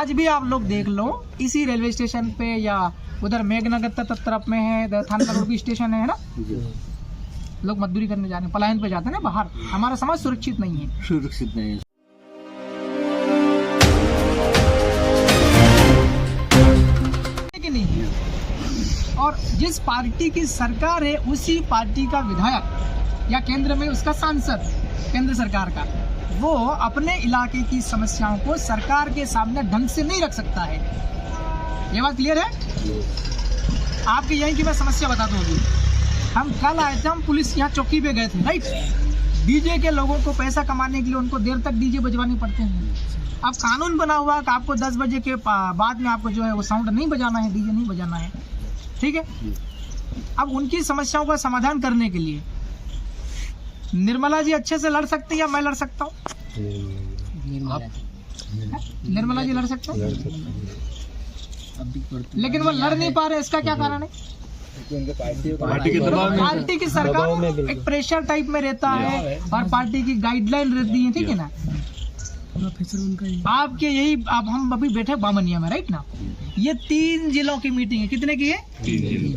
आज भी आप लोग देख लो, इसी रेलवे स्टेशन पे या उधर मेघनगर तरफ में है, थाना रोड भी स्टेशन है ना, लोग मजदूरी करने जाने पलायन पे जाते हैं ना बाहर। हमारा समाज सुरक्षित नहीं है, सुरक्षित नहीं है। कि नहीं है। और जिस पार्टी की सरकार है उसी पार्टी का विधायक या केंद्र में उसका सांसद, केंद्र सरकार का, वो अपने इलाके की समस्याओं को सरकार के सामने ढंग से नहीं रख सकता है। ये बात क्लियर है? आपके यहीं की मैं समस्या बता दूं। अभी हम कल आए थे, हम पुलिस यहाँ चौकी पे गए थे, राइट। डीजे के लोगों को पैसा कमाने के लिए उनको देर तक डीजे बजवाने पड़ते हैं। अब कानून बना हुआ कि आपको 10 बजे के बाद में आपको जो है वो साउंड नहीं बजाना है, डीजे नहीं बजाना है, ठीक है। अब उनकी समस्याओं का समाधान करने के लिए निर्मला जी अच्छे से लड़ सकते हैं या मैं लड़ सकता हूँ? निर्मला जी लड़ सकते हैं, लेकिन वो लड़ नहीं पा रहे, इसका क्या कारण है? पार्टी की सरकार एक प्रेशर टाइप में रहता है और पार्टी की गाइडलाइन रहती है, ठीक है ना। आपके यही, अब हम अभी बैठे बामनिया में, राइट ना। ये 3 जिलों की मीटिंग है, कितने की है?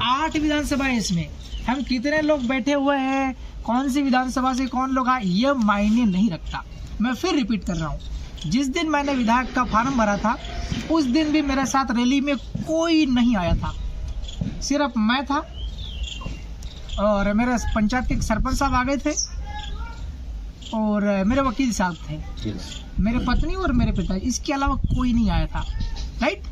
8 विधानसभा है। इसमें हम कितने लोग बैठे हुए हैं, कौन सी विधानसभा से कौन लोग आए, ये मायने नहीं रखता। मैं फिर रिपीट कर रहा हूँ, जिस दिन मैंने विधायक का फॉर्म भरा था उस दिन भी मेरे साथ रैली में कोई नहीं आया था, सिर्फ मैं था और मेरे पंचायत के सरपंच साहब आ गए थे और मेरे वकील साहब थे, मेरे पत्नी और मेरे पिताजी, इसके अलावा कोई नहीं आया था, राइट।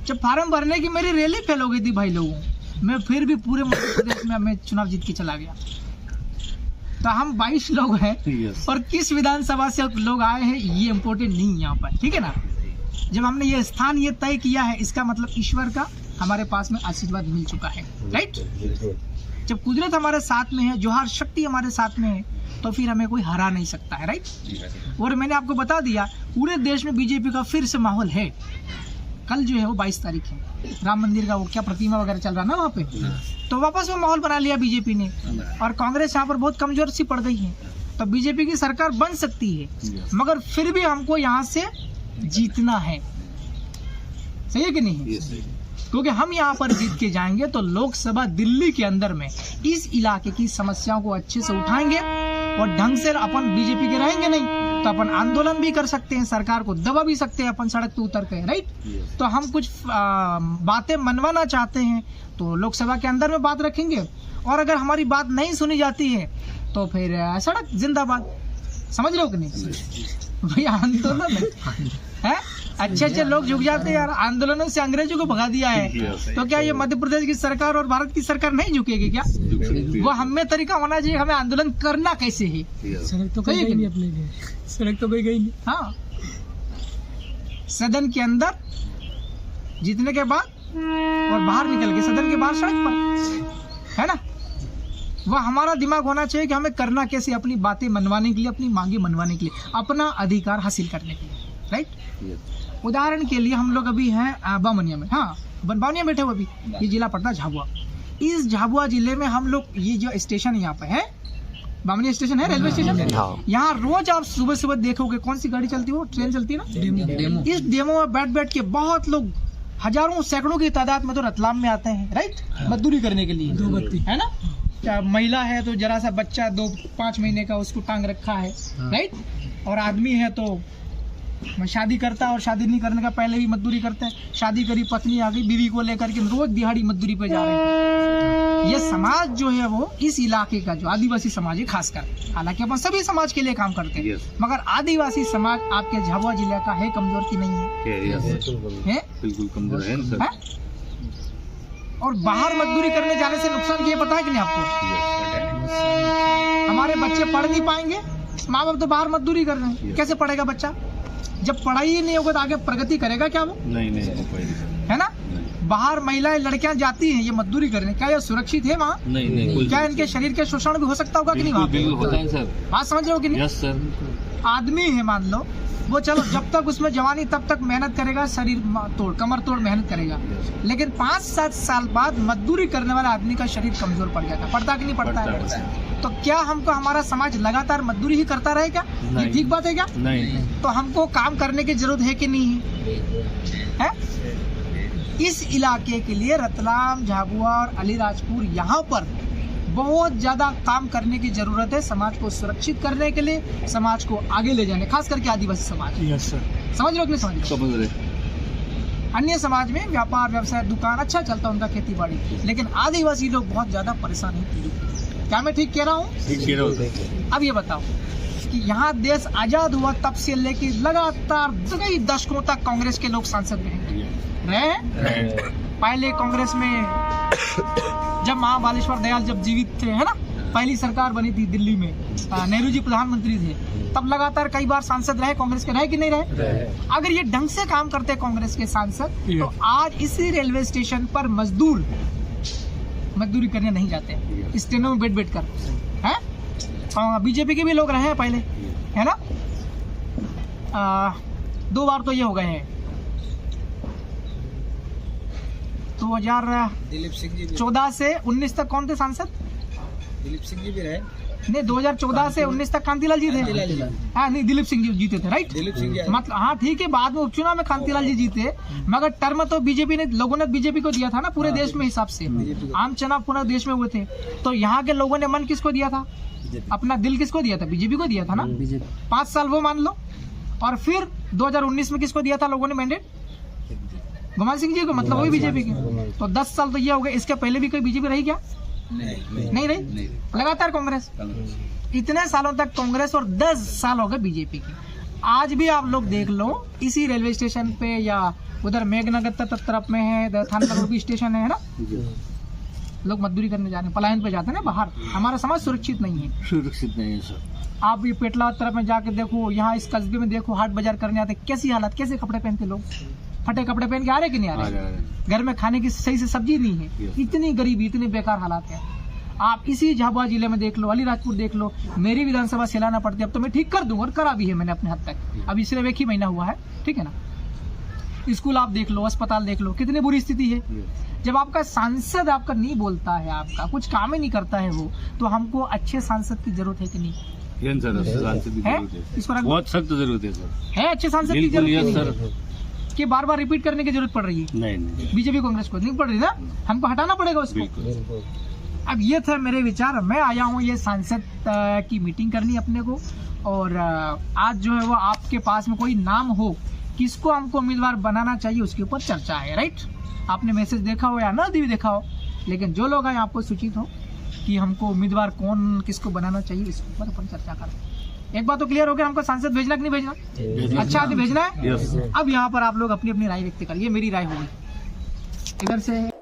जब फॉर्म भरने की मेरी रैली फेल हो गई थी भाई लोगों, मैं फिर भी पूरे मध्य प्रदेश में मैं चुनाव जीत के चला गया। तो हम 22 लोग हैं और किस विधानसभा से लोग आए हैं ये इम्पोर्टेंट नहीं है यहाँ पर, ठीक है ना। जब हमने ये स्थान ये तय किया है, इसका मतलब ईश्वर का हमारे पास में आशीर्वाद मिल चुका है, राइट। जब कुदरत हमारे साथ में है, जोहार शक्ति हमारे साथ में है, तो फिर हमें कोई हरा नहीं सकता है, राइट। और मैंने आपको बता दिया, पूरे देश में बीजेपी का फिर से माहौल है। कल जो है वो 22 तारीख है, राम मंदिर का वो क्या प्रतिमा वगैरह चल रहा ना वहाँ पे, तो वापस वो माहौल बना लिया बीजेपी ने। और कांग्रेस यहाँ पर बहुत कमजोर सी पड़ गई है, तो बीजेपी की सरकार बन सकती है, मगर फिर भी हमको यहाँ से जीतना है, सही है कि नहीं? क्योंकि हम यहाँ पर जीत के जाएंगे तो लोकसभा दिल्ली के अंदर में इस इलाके की समस्याओं को अच्छे से उठाएंगे और ढंग से अपन बीजेपी के रहेंगे नहीं तो अपन आंदोलन भी कर सकते हैं, सरकार को दबा भी सकते हैं अपन सड़क पे उतर के, राइट। तो हम कुछ बातें मनवाना चाहते हैं तो लोकसभा के अंदर में बात रखेंगे, और अगर हमारी बात नहीं सुनी जाती है तो फिर सड़क जिंदाबाद, समझ रहे हो कि नहीं भैया? आंदोलन है, अच्छे अच्छे लोग झुक जाते हैं यार, आंदोलनों से अंग्रेजों को भगा दिया है, तो क्या ये मध्य प्रदेश की सरकार और भारत की सरकार नहीं झुकेगी क्या? वो हमें तरीका होना चाहिए, हमें आंदोलन करना कैसे है। सड़क तो कोई गई नहीं अपने लिए, सड़क तो कोई गई नहीं। हाँ, सदन के अंदर जीतने के बाद और बाहर निकल के सदन के बाहर सड़क पर, है ना। वह हमारा दिमाग होना चाहिए कि हमें करना कैसे, अपनी बातें मनवाने के लिए, अपनी मांगे मनवाने के लिए, अपना अधिकार हासिल करने के लिए, राइट। उदाहरण के लिए हम लोग अभी हैं बामनिया में, हाँ बामनिया बैठे हुए, अभी ये जिला पड़ता है झाबुआ। इस झाबुआ जिले में हम लोग, ये जो स्टेशन यहाँ पे है, बामनिया स्टेशन है, रेलवे स्टेशन, यहाँ रोज आप सुबह सुबह देखोगे कौन सी गाड़ी चलती है, वो ट्रेन चलती है ना, डेमो। इस डेमो में बैठ बैठ के बहुत लोग, हजारों सैकड़ों की तादाद में तो रतलाम में आते हैं, राइट, मजदूरी करने के लिए, है ना। महिला है तो जरा सा बच्चा 2-5 महीने का उसको टांग रखा है, राइट। और आदमी है तो शादी करता है और शादी नहीं करने का पहले भी मजदूरी करते हैं, शादी करी, पत्नी आ गई, बीवी को लेकर के रोज दिहाड़ी मजदूरी पे जा रहे हैं। ये समाज जो है वो इस इलाके का जो आदिवासी समाज है खासकर, हालांकि अपन सभी समाज के लिए काम करते हैं, मगर आदिवासी समाज आपके झाबुआ जिले का है कमजोर की नहीं है? बिल्कुल कमजोर है। और बाहर मजदूरी करने जाने से नुकसान ये पता है कि नहीं आपको? हमारे बच्चे पढ़ नहीं पाएंगे, माँ बाप तो बाहर मजदूरी कर रहे हैं, कैसे पढ़ेगा बच्चा? जब पढ़ाई ही नहीं होगा तो आगे प्रगति करेगा क्या वो? नहीं, है ना। बाहर महिलाएं लड़कियां जाती हैं ये मजदूरी करने, क्या ये सुरक्षित है वहाँ? नहीं। क्या इनके शरीर के शोषण भी हो सकता होगा कि नहीं वहाँ पे? बात समझ रहे हो कि नहीं? आदमी है, मान लो वो चलो जब तक उसमें जवानी तब तक मेहनत करेगा, शरीर तोड़ कमर तोड़ मेहनत करेगा, लेकिन 5-7 साल बाद मजदूरी करने वाला आदमी का शरीर कमजोर पड़ जाता है। पड़ता कि नहीं पड़ता है? तो क्या हमको हमारा समाज लगातार मजदूरी ही करता रहे क्या? ये ठीक बात है क्या? नहीं। तो हमको काम करने की जरूरत है कि नहीं है? इस इलाके के लिए रतलाम, झाबुआ और अलीराजपुर यहाँ पर बहुत ज्यादा काम करने की जरूरत है, समाज को सुरक्षित करने के लिए, समाज को आगे ले जाने, खास करके आदिवासी समाज। Yes sir. समझ लो कि नहीं समझ लो? समझ रहे। अन्य समाज में व्यापार, व्यवसाय, दुकान अच्छा चलता है उनका, खेती बाड़ी, लेकिन आदिवासी लोग बहुत ज्यादा परेशान हैं। क्या मैं ठीक कह रहा हूँ? ठीक कह रहे हो। अब ये बताओ कि यहाँ देश आजाद हुआ तब से लेके लगातार कई दशकों तक कांग्रेस के लोग सांसद रहे। पहले कांग्रेस में जब महाबालेश्वर दयाल जब जीवित थे, है ना, पहली सरकार बनी थी दिल्ली में, नेहरू जी प्रधानमंत्री थे, तब लगातार कई बार सांसद रहे कांग्रेस के, रहे कि नहीं रहे? अगर ये ढंग से काम करते कांग्रेस के सांसद तो आज इसी रेलवे स्टेशन पर मजदूरी करने नहीं जाते, स्टेनो में बैठ कर, है? बीजेपी के भी लोग रहे हैं पहले, है ना? 2 बार तो ये हो गए हैं। 2014 से 19 तक कौन थे सांसद? दिलीप सिंह जी भी रहे। नहीं, 2014 से 19 तक कांतिलाल जी थे। हाँ, नहीं, दिलीप सिंह जी जीते थे, राइट? दिलीप सिंह जी मतलब हाँ ठीक है, बाद में उपचुनाव में कांतिलाल जी जीते, मगर टर्म तो बीजेपी ने, लोगों ने बीजेपी को दिया था ना पूरे देश में हिसाब से। आम चुनाव पूरे देश में हुए थे, तो यहाँ के लोगों ने मन किसको दिया था? अपना दिल किसको दिया था? बीजेपी को दिया था ना। 5 साल वो मान लो, और फिर 2019 में किसको दिया था लोगों ने मैंडेट? गोपाल सिंह जी को, मतलब वही बीजेपी के। तो 10 साल तो ये हो गए। इसके पहले भी कोई बीजेपी रही क्या? नहीं रही, लगातार कांग्रेस। इतने सालों तक कांग्रेस और 10 साल हो गए बीजेपी के। आज भी आप लोग देख लो, इसी रेलवे स्टेशन पे या उधर मेघनगर तरफ में है, थाना भी स्टेशन है ना, लोग मजदूरी करने जा रहे हैं, पलायन पे जाते हैं ना बाहर। हमारा समाज सुरक्षित नहीं है। सुरक्षित नहीं है सर। आप ये पेटला तरफ में जाके देखो, यहाँ इस कस्बे में देखो, हाट बाजार करने आते, कैसी हालत, कैसे कपड़े पहनते लोग, फटे कपड़े पहन के आ रहे कि नहीं आ रहे? घर में खाने की सही से सब्जी नहीं है, इतनी गरीबी, इतनी बेकार हालात है। आप इसी झाबुआ जिले में देख लो, अलीराजपुर देख लो, मेरी विधानसभा से लाना पड़ती है। अब तो मैं ठीक कर दूंगा, और करा भी है मैंने अपने हद तक, अब सिर्फ 1 ही महीना हुआ है, ठीक है ना। स्कूल आप देख लो, अस्पताल देख लो, कितनी बुरी स्थिति है। जब आपका सांसद आपका नहीं बोलता है, आपका कुछ काम ही नहीं करता है वो, तो हमको अच्छे सांसद की जरूरत है कि नहीं है? इसको बहुत सख्त जरूरत है सर। है अच्छे सांसद की जरूरत कि बार बार रिपीट करने की जरूरत पड़ रही है? नहीं। बीजेपी कांग्रेस को नहीं पड़ रही ना, हमको हटाना पड़ेगा उसको। अब ये थे मेरे विचार। मैं आया हूँ ये सांसद की मीटिंग करनी अपने को, और आज जो है वो आपके पास में कोई नाम हो, किसको हमको उम्मीदवार बनाना चाहिए, उसके ऊपर चर्चा है, राइट? आपने मैसेज देखा हो या ना भी देखा हो, लेकिन जो लोग आए आपको सूचित हो कि हमको उम्मीदवार कौन, किसको बनाना चाहिए, इसके ऊपर अपन चर्चा करें। एक बात तो क्लियर हो गया, हमको सांसद भेजना कि नहीं भेजना? अच्छा आदमी भेजना है। अब यहाँ पर आप लोग अपनी अपनी राय व्यक्त करिए। मेरी राय होगी इधर से।